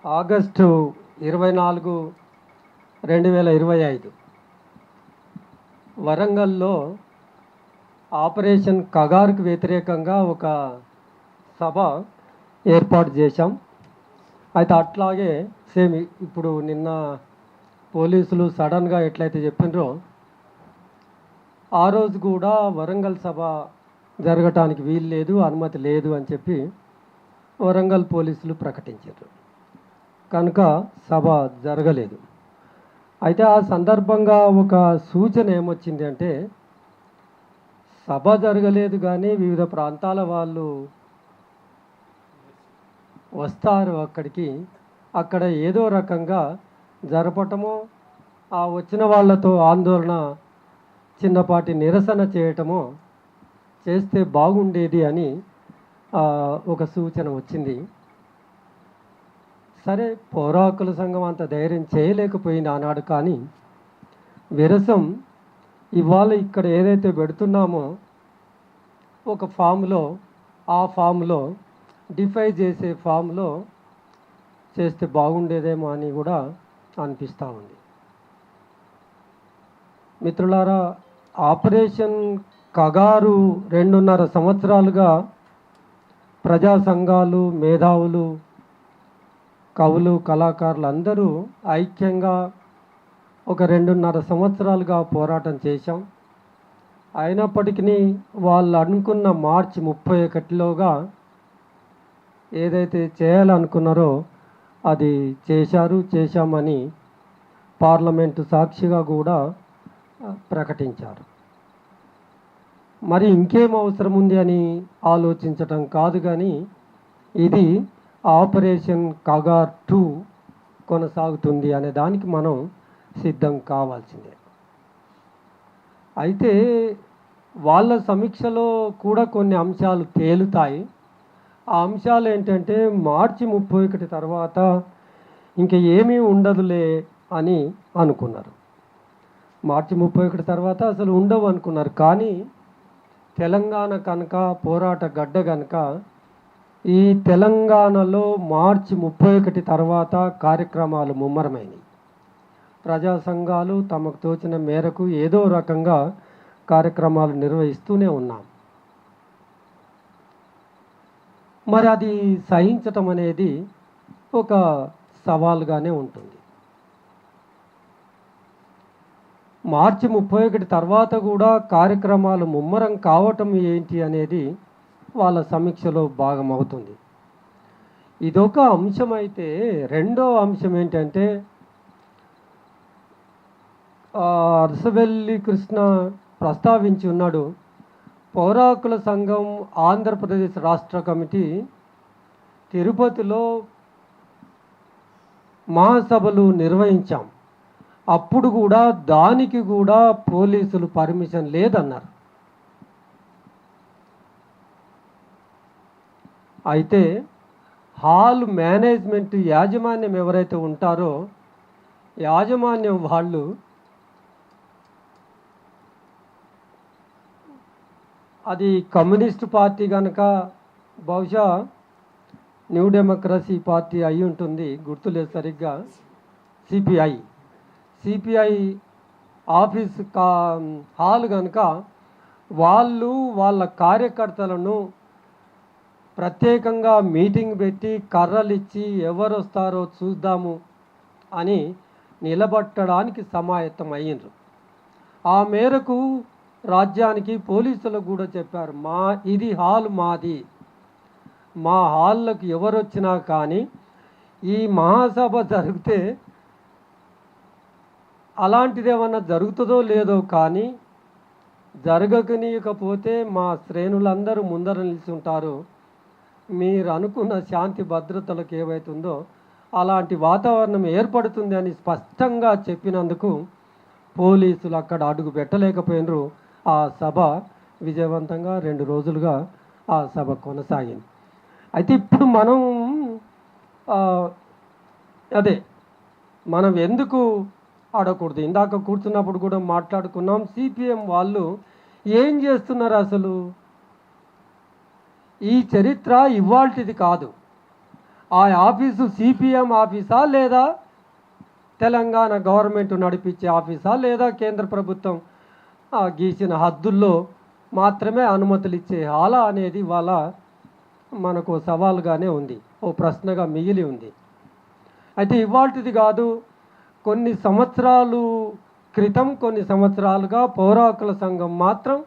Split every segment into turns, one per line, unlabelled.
August 24, 2025 వరంగల్లో operation కగారుకు వ్యతిరేకంగా ఒక సభ ఏర్పాటు చేశాం. అయితే అట్లాగే సేమ్ ఇప్పుడు నిన్న పోలీసులు సడన్గా ఎట్లయితే చెప్పినరో ఆ రోజు కూడా వరంగల్ సభ జరగటానికి వీలు లేదు, అనుమతి లేదు అని చెప్పి వరంగల్ పోలీసులు ప్రకటించారు. కనుక సభ జరగలేదు. అయితే ఆ సందర్భంగా ఒక సూచన ఏమొచ్చింది అంటే, సభ జరగలేదు కానీ వివిధ ప్రాంతాల వాళ్ళు వస్తారు అక్కడికి, అక్కడ ఏదో రకంగా జరపటమో ఆ వచ్చిన వాళ్ళతో ఆందోళన చిన్నపాటి నిరసన చేయటమో చేస్తే బాగుండేది అని ఒక సూచన వచ్చింది. సరే, పౌరాకుల సంఘం అంత ధైర్యం చేయలేకపోయింది ఆనాడు. కానీ విరసం ఇవాళ ఇక్కడ ఏదైతే పెడుతున్నామో ఒక ఫామ్లో, ఆ ఫామ్లో డిఫై చేసే ఫామ్లో చేస్తే బాగుండేదేమో అని కూడా అనిపిస్తూ ఉంది. మిత్రులారా, ఆపరేషన్ కగారు 2.5 సంవత్సరాలుగా ప్రజా సంఘాలు, మేధావులు, కవులు, కళాకారులు అందరూ ఐక్యంగా ఒక 2.5 సంవత్సరాలుగా పోరాటం చేశాం. అయినప్పటికీ వాళ్ళు అనుకున్న మార్చి 31లోగా ఏదైతే చేయాలనుకున్నారో అది చేశామని పార్లమెంటు సాక్షిగా కూడా ప్రకటించారు. మరి ఇంకేం అవసరం ఉంది అని ఆలోచించటం కాదు, కానీ ఇది ఆపరేషన్ కగార్ 2 కొనసాగుతుంది అనే దానికి మనం సిద్ధం కావాల్సిందే. అయితే వాళ్ళ సమీక్షలో కూడా కొన్ని అంశాలు తేలుతాయి. ఆ అంశాలు ఏంటంటే, మార్చి 31 తర్వాత ఇంక ఏమీ ఉండదులే అని అనుకున్నారు. మార్చి 31 తర్వాత అసలు ఉండవు అనుకున్నారు. కానీ తెలంగాణ కనుక పోరాట గడ్డ కనుక ఈ తెలంగాణలో మార్చి 31 తర్వాత కార్యక్రమాలు ముమ్మరమైనవి. ప్రజా సంఘాలు తమకు తోచిన మేరకు ఏదో రకంగా కార్యక్రమాలు నిర్వహిస్తూనే ఉన్నాం. మరి అది సహించటం అనేది ఒక సవాల్గానే ఉంటుంది. మార్చి 31 తర్వాత కూడా కార్యక్రమాలు ముమ్మరం కావటం ఏంటి అనేది వాళ్ళ సమీక్షలో భాగమవుతుంది. ఇదొక అంశం. అయితే రెండో అంశం ఏంటంటే, అరసవెల్లి కృష్ణ ప్రస్తావించి ఉన్నాడు, పౌరాకుల సంఘం ఆంధ్రప్రదేశ్ రాష్ట్ర కమిటీ తిరుపతిలో మహాసభలు నిర్వహించాం, అప్పుడు కూడా దానికి కూడా పోలీసులు పర్మిషన్ లేదన్నారు. అయితే హాల్ మేనేజ్మెంట్ యాజమాన్యం ఎవరైతే ఉంటారో యాజమాన్యం వాళ్ళు అది కమ్యూనిస్ట్ పార్టీ కనుక బహుశా న్యూ డెమోక్రసీ పార్టీ అయి ఉంటుంది, గుర్తులేదు సరిగ్గా. సిపిఐ ఆఫీస్ హాల్ కనుక వాళ్ళు వాళ్ళ కార్యకర్తలను ప్రత్యేకంగా మీటింగ్ పెట్టి కర్రలు ఇచ్చి ఎవరు వస్తారో చూద్దాము అని నిలబట్టడానికి సమాయత్తం అయ్యిండ్రు. ఆ మేరకు రాజ్యానికి, పోలీసులకు కూడా చెప్పారు, ఇది హాల్ మాది, మా హాల్లకు ఎవరు వచ్చినా కానీ ఈ మహాసభ జరిగితే అలాంటిది ఏమన్నా జరుగుతుందో లేదో కానీ జరగకనీయకపోతే మా శ్రేణులందరూ ముందర నిలిచి ఉంటారు, మీరు అనుకున్న శాంతి భద్రతలకు ఏవైతుందో అలాంటి వాతావరణం ఏర్పడుతుంది అని స్పష్టంగా చెప్పినందుకు పోలీసులు అక్కడ అడుగు పెట్టలేకపోయినరు. ఆ సభ విజయవంతంగా 2 రోజులుగా ఆ సభ కొనసాగింది. అయితే ఇప్పుడు మనం ఎందుకు ఆడకూడదు, ఇందాక కూర్చున్నప్పుడు కూడా మాట్లాడుకున్నాం. సిపిఎం వాళ్ళు ఏం చేస్తున్నారు అసలు? ఈ చరిత్ర ఇవాల్టిది కాదు. ఆ ఆఫీసు సిపిఎం ఆఫీసా లేదా తెలంగాణ గవర్నమెంట్ నడిపించే ఆఫీసా లేదా కేంద్ర ప్రభుత్వం గీసిన హద్దుల్లో మాత్రమే అనుమతులు ఇచ్చే హాలా అనేది వాళ్ళ మనకు సవాలుగానే ఉంది, ఓ ప్రశ్నగా మిగిలి ఉంది. అయితే ఇవాల్టిది కాదు, కొన్ని సంవత్సరాలు క్రితం కొన్ని సంవత్సరాలుగా పౌర హక్కుల సంఘం మాత్రం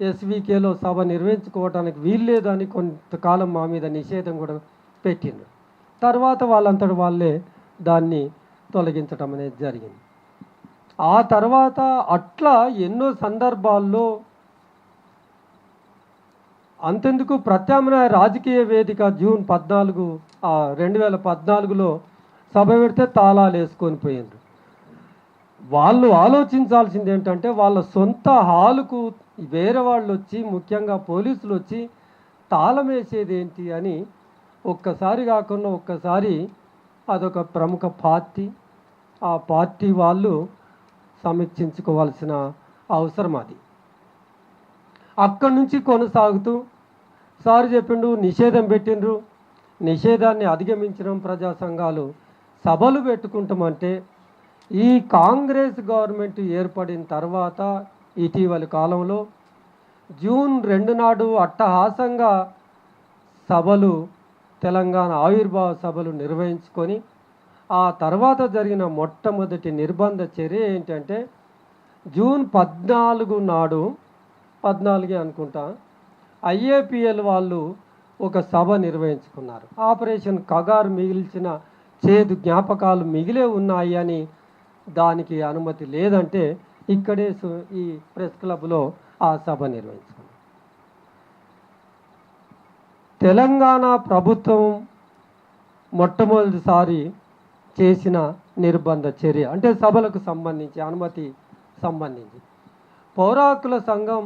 ఎస్వికేలో సభ నిర్వహించుకోవడానికి వీల్లేదు అని కొంతకాలం మా మీద నిషేధం కూడా పెట్టిండ్రు. తర్వాత వాళ్ళంతటి వాళ్ళే దాన్ని తొలగించడం అనేది జరిగింది. ఆ తర్వాత అట్లా ఎన్నో సందర్భాల్లో అంతెందుకు ప్రత్యామ్నాయ రాజకీయ వేదిక జూన్ 14 2014లో సభ పెడితే తాళాలు వేసుకొని పోయిండ్రు. వాళ్ళు ఆలోచించాల్సింది ఏంటంటే వాళ్ళ సొంత హాలుకు వేరే వాళ్ళు వచ్చి, ముఖ్యంగా పోలీసులు వచ్చి తాళం వేసేది ఏంటి అని ఒక్కసారి కాకుండా ఒక్కసారి అదొక ప్రముఖ పార్టీ, ఆ పార్టీ వాళ్ళు సమీక్షించుకోవాల్సిన అవసరం అది. అక్కడి నుంచి కొనసాగుతూ సార్ చెప్పిండు, నిషేధం పెట్టిండ్రు, నిషేధాన్ని అధిగమించడం ప్రజా సంఘాలు సభలు పెట్టుకుంటామంటే ఈ కాంగ్రెస్ గవర్నమెంట్ ఏర్పడిన తర్వాత ఇటీవలి కాలంలో జూన్ 2 నాడు అట్టహాసంగా సభలు, తెలంగాణ ఆవిర్భావ సభలు నిర్వహించుకొని ఆ తర్వాత జరిగిన మొట్టమొదటి నిర్బంధ చర్య ఏంటంటే జూన్ 14 నాడు 14 అనుకుంటా ఐఏపిఎల్ వాళ్ళు ఒక సభ నిర్వహించుకున్నారు. ఆపరేషన్ కగారు మిగిల్చిన చేదు జ్ఞాపకాలు మిగిలే ఉన్నాయి అని దానికి అనుమతి లేదంటే ఇక్కడే ఈ ప్రెస్ క్లబ్లో ఆ సభ నిర్వహించుకున్నారు. తెలంగాణ ప్రభుత్వం మొట్టమొదటిసారి చేసిన నిర్బంధ చర్య అంటే సభలకు సంబంధించి అనుమతి సంబంధించి పౌర హక్కుల సంఘం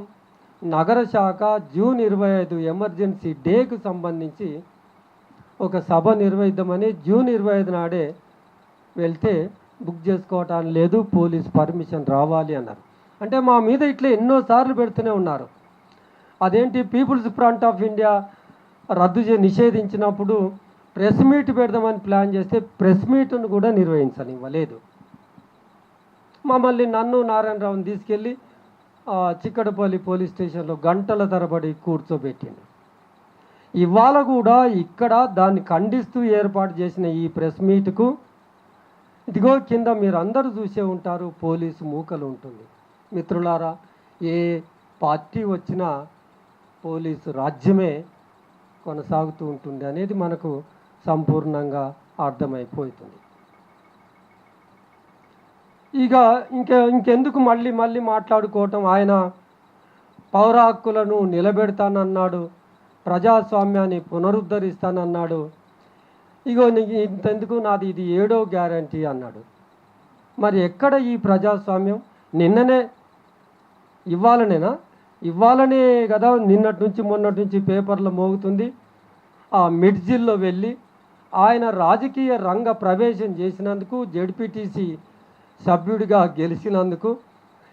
నగర శాఖ జూన్ 25 ఎమర్జెన్సీ డేకు సంబంధించి ఒక సభ నిర్వహిద్దామని జూన్ 25 నాడే వెళ్తే బుక్ చేసుకోవటానికి లేదు, పోలీస్ పర్మిషన్ రావాలి అన్నారు. అంటే మా మీద ఇట్లా ఎన్నోసార్లు పెడుతూనే ఉన్నారు. అదేంటి పీపుల్స్ ఫ్రంట్ ఆఫ్ ఇండియా నిషేధించినప్పుడు ప్రెస్ మీట్ పెడదామని ప్లాన్ చేస్తే ప్రెస్ మీట్ను కూడా నిర్వహించనివ్వలేదు. మమ్మల్ని నన్ను నారాయణరావుని తీసుకెళ్ళి చిక్కడపల్లి పోలీస్ స్టేషన్లో గంటల తరబడి కూర్చోబెట్టిండు. ఇవాళ కూడా ఇక్కడ దాన్ని ఖండిస్తూ ఏర్పాటు చేసిన ఈ ప్రెస్ మీట్కు ఇదిగో కింద మీరు అందరూ చూసే ఉంటారు, పోలీసు మూకలు ఉంటుంది. మిత్రులారా, ఏ పార్టీ వచ్చినా పోలీసు రాజ్యమే కొనసాగుతూ ఉంటుంది అనేది మనకు సంపూర్ణంగా అర్థమైపోతుంది. ఇక ఇంకెందుకు మళ్ళీ మాట్లాడుకోవటం, ఆయన పౌర హక్కులను నిలబెడతానన్నాడు, ప్రజాస్వామ్యాన్ని పునరుద్ధరిస్తానన్నాడు, ఇగో ఇంతెందుకు నాది ఇది 7వ గ్యారంటీ అన్నాడు. మరి ఎక్కడ ఈ ప్రజాస్వామ్యం? ఇవ్వాలనే కదా నిన్నటి నుంచి మొన్నటి నుంచి పేపర్లో మోగుతుంది. ఆ మిడ్జిల్లో వెళ్ళి ఆయన రాజకీయ రంగ ప్రవేశం చేసినందుకు, జెడ్పీటీసీ సభ్యుడిగా గెలిచినందుకు,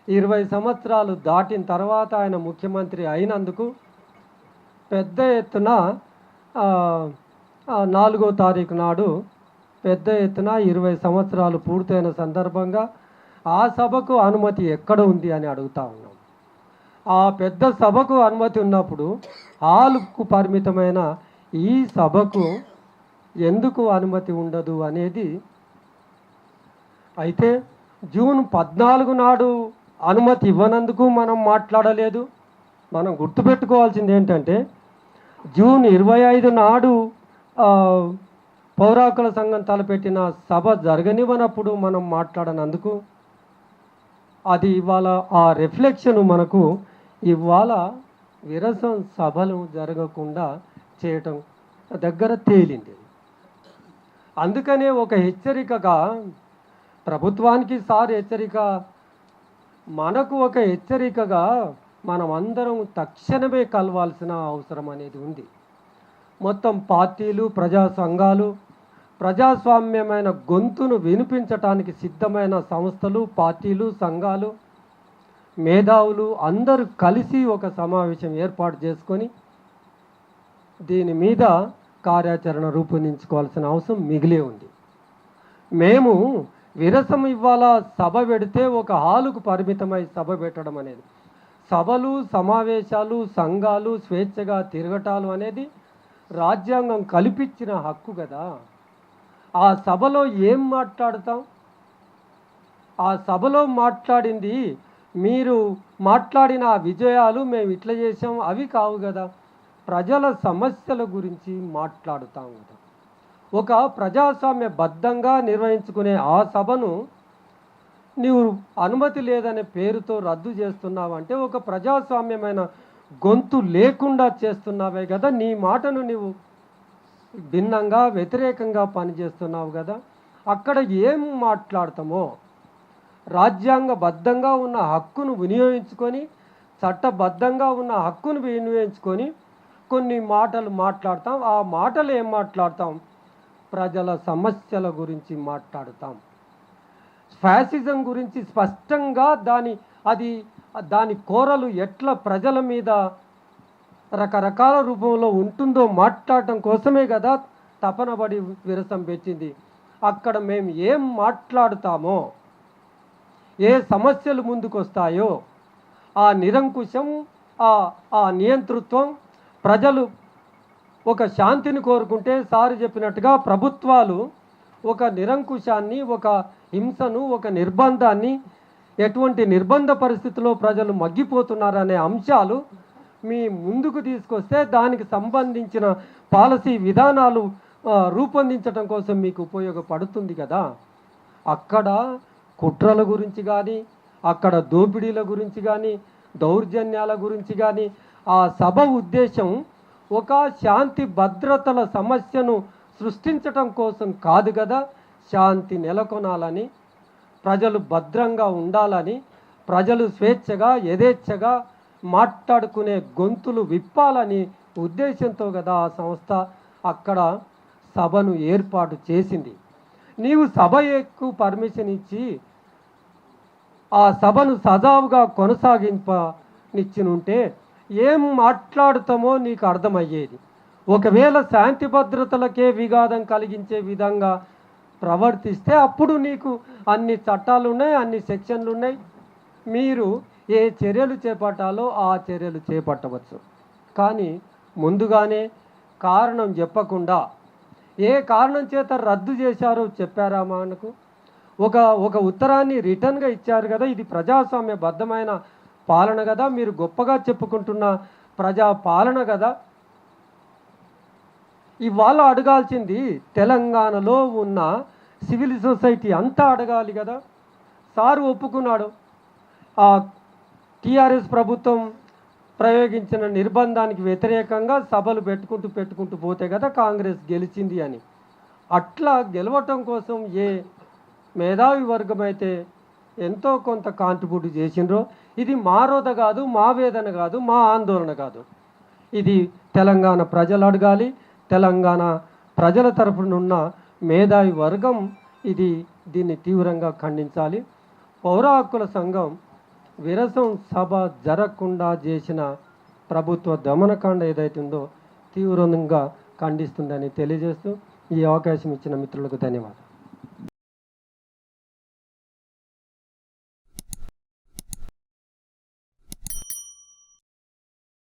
20 సంవత్సరాలు దాటిన తర్వాత ఆయన ముఖ్యమంత్రి అయినందుకు పెద్ద ఎత్తున 4వ తారీఖు నాడు పెద్ద ఎత్తున 20 సంవత్సరాలు పూర్తయిన సందర్భంగా ఆ సభకు అనుమతి ఎక్కడ ఉంది అని అడుగుతా ఉన్నాం. ఆ పెద్ద సభకు అనుమతి ఉన్నప్పుడు హాలుకు పరిమితమైన ఈ సభకు ఎందుకు అనుమతి ఉండదు అనేది. అయితే జూన్ 14 నాడు అనుమతి ఇవ్వనందుకు మనం మాట్లాడలేదు. మనం గుర్తుపెట్టుకోవాల్సింది ఏంటంటే జూన్ 25 నాడు పౌర హక్కుల సంఘం తలపెట్టిన సభ జరగనివ్వనప్పుడు మనం మాట్లాడనందుకు అది ఇవాళ ఆ రిఫ్లెక్షన్ మనకు ఇవాళ విరసం సభలు జరగకుండా చేయటం దగ్గర తేలింది. అందుకనే ఒక హెచ్చరికగా ప్రభుత్వానికి సార్ హెచ్చరిక, మనకు ఒక హెచ్చరికగా మనం అందరం తక్షణమే కలవాల్సిన అవసరం అనేది ఉంది. మొత్తం పార్టీలు, ప్రజా సంఘాలు, ప్రజాస్వామ్యమైన గొంతును వినిపించటానికి సిద్ధమైన సంస్థలు, పార్టీలు, సంఘాలు, మేధావులు అందరూ కలిసి ఒక సమావేశం ఏర్పాటు చేసుకొని దీని మీద కార్యాచరణ రూపొందించుకోవాల్సిన అవసరం మిగిలే ఉంది. మేము విరసం ఇవాళ సభ పెడితే ఒక హాలుకు పరిమితమై సభ పెట్టడం అనేది, సభలు సమావేశాలు సంఘాలు స్వేచ్ఛగా తిరగటాలు అనేది రాజ్యాంగం కల్పించిన హక్కు కదా. ఆ సభలో ఏం మాట్లాడతాం? ఆ సభలో మాట్లాడింది మీరు మాట్లాడిన ఆ విజయాలు మేము ఇట్లా చేసాం అవి కావు కదా. ప్రజల సమస్యల గురించి మాట్లాడుతాం కదా. ఒక ప్రజాస్వామ్యబద్ధంగా నిర్వహించుకునే ఆ సభను నీవు అనుమతి లేదనే పేరుతో రద్దు చేస్తున్నావంటే ఒక ప్రజాస్వామ్యమైన గొంతు లేకుండా చేస్తున్నావే కదా. నీ మాటను నీవు భిన్నంగా వ్యతిరేకంగా పనిచేస్తున్నావు కదా. అక్కడ ఏం మాట్లాడతామో రాజ్యాంగబద్ధంగా ఉన్న హక్కును వినియోగించుకొని, చట్టబద్ధంగా ఉన్న హక్కును వినియోగించుకొని కొన్ని మాటలు మాట్లాడతాం. ఆ మాటలు ఏం మాట్లాడతాం? ప్రజల సమస్యల గురించి మాట్లాడతాం. ఫ్యాసిజం గురించి స్పష్టంగా దాని కోరలు ఎట్లా ప్రజల మీద రకరకాల రూపంలో ఉంటుందో మాట్లాడటం కోసమే కదా తపనబడి విరసం పెట్టింది. అక్కడ మేము ఏం మాట్లాడుతామో, ఏ సమస్యలు ముందుకు వస్తాయో ఆ నిరంకుశం, ఆ నియంతృత్వం, ప్రజలు ఒక శాంతిని కోరుకుంటే సారు చెప్పినట్టుగా ప్రభుత్వాలు ఒక నిరంకుశాన్ని, ఒక హింసను, ఒక నిర్బంధాన్ని, ఎటువంటి నిర్బంధ పరిస్థితుల్లో ప్రజలు మగ్గిపోతున్నారనే అంశాలు మీ ముందుకు తీసుకొస్తే దానికి సంబంధించిన పాలసీ విధానాలు రూపొందించడం కోసం మీకు ఉపయోగపడుతుంది కదా. అక్కడ కుట్రల గురించి కానీ, అక్కడ దోపిడీల గురించి కానీ, దౌర్జన్యాల గురించి కానీ ఆ సభ ఉద్దేశం ఒక శాంతి భద్రతల సమస్యను సృష్టించటం కోసం కాదు కదా. శాంతి నెలకొనాలని, ప్రజలు భద్రంగా ఉండాలని, ప్రజలు స్వేచ్ఛగా యథేచ్ఛగా మాట్లాడుకునే గొంతులు విప్పాలని ఉద్దేశంతో కదా ఆ సంస్థ అక్కడ సభను ఏర్పాటు చేసింది. నీవు సభ ఎక్కువ పర్మిషన్ ఇచ్చి ఆ సభను సజావుగా కొనసాగింపనిచ్చినుంటే ఏం మాట్లాడుతామో నీకు అర్థమయ్యేది. ఒకవేళ శాంతి భద్రతలకే విఘాతం కలిగించే విధంగా ప్రవర్తిస్తే అప్పుడు నీకు అన్ని చట్టాలు ఉన్నాయి, అన్ని సెక్షన్లు ఉన్నాయి. మీరు ఏ చర్యలు చేపట్టాలో ఆ చర్యలు చేపట్టవచ్చు. కానీ ముందుగానే కారణం చెప్పకుండా ఏ కారణం చేత రద్దు చేశారో చెప్పారా మనకు? ఒక ఉత్తరాన్ని రిటర్న్గా ఇచ్చారు కదా. ఇది ప్రజాస్వామ్యబద్ధమైన పాలన కదా, మీరు గొప్పగా చెప్పుకుంటున్న ప్రజా పాలన కదా. ఇవాళ అడగాల్సింది తెలంగాణలో ఉన్న సివిల్ సొసైటీ అంతా అడగాలి కదా. సారు ఒప్పుకున్నాడు. ఆ టీఆర్ఎస్ ప్రభుత్వం ప్రయోగించిన నిర్బంధానికి వ్యతిరేకంగా సభలు పెట్టుకుంటూ పోతే కదా కాంగ్రెస్ గెలిచింది అని. అట్లా గెలవటం కోసం ఏ మేధావి వర్గం అయితే ఎంతో కొంత కాంట్రిబ్యూట్ చేసిండ్రో ఇది మా రోధ కాదు, మా వేదన కాదు, మా ఆందోళన కాదు. ఇది తెలంగాణ ప్రజలు అడగాలి. తెలంగాణ ప్రజల తరఫునున్న మేధావి వర్గం దీన్ని తీవ్రంగా ఖండించాలి. పౌర హక్కుల సంఘం విరసం సభ జరగకుండా చేసిన ప్రభుత్వ దమనకాండ ఏదైతుందో తీవ్రంగా ఖండిస్తుందని తెలియజేస్తూ ఈ అవకాశం ఇచ్చిన మిత్రులకు ధన్యవాదాలు.